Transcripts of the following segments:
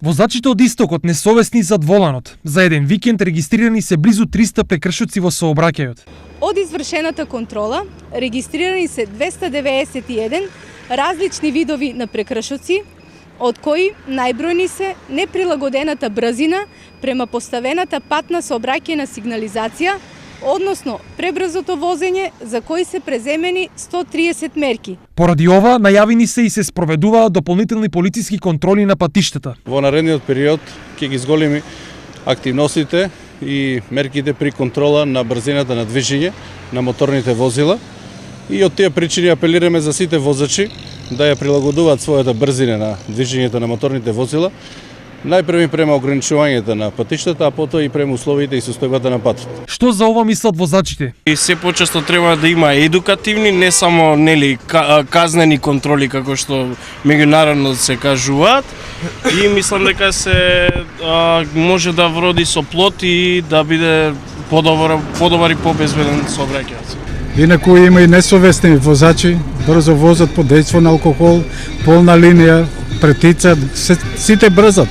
Возачите од истокот несовесни зад воланот. За еден викенд регистрирани се близу 300 прекршоци во сообраќајот. Од извршената контрола регистрирани се 291 различни видови на прекршоци, од кои најбројни се неприлагодената брзина према поставената патна сообраќајна сигнализација, односно пребрзото возење за кои се преземени 130 мерки. Поради ова, најавени се и се спроведуваат дополнителни полициски контроли на патиштата. Во наредниот период ќе ги зголеми активностите и мерките при контрола на брзината на движење на моторните возила и од тие причини апелираме за сите возачи да ја прилагодуваат својата брзина на движењето на моторните возила, најпрви према ограничувањето на патиштата, а потоа и према условите и состојбата на патот. Што за ова мислат возачите? И се почесто треба да има едукативни, не само казнени контроли како што меѓународно се кажуваат. И мислам дека се може да вроди со плод и да биде подобар и побезбеден сообраќај. Инаку има и несовесни возачи, брзо возат под дејство на алкохол, полна линија, претицат, сите брзат.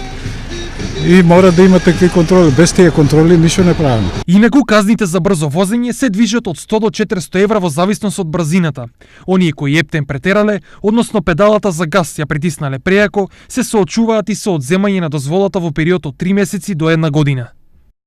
И мора да има такви контроли. Без тие контроли ништо не правиме. Инаку казните за брзо возење се движат од 100 до 400 евра во зависност од брзината. Оние кои ептен претерале, односно педалата за газ ја притиснале прејако, се соочуваат и со одземање на дозволата во период од 3 месеци до 1 година.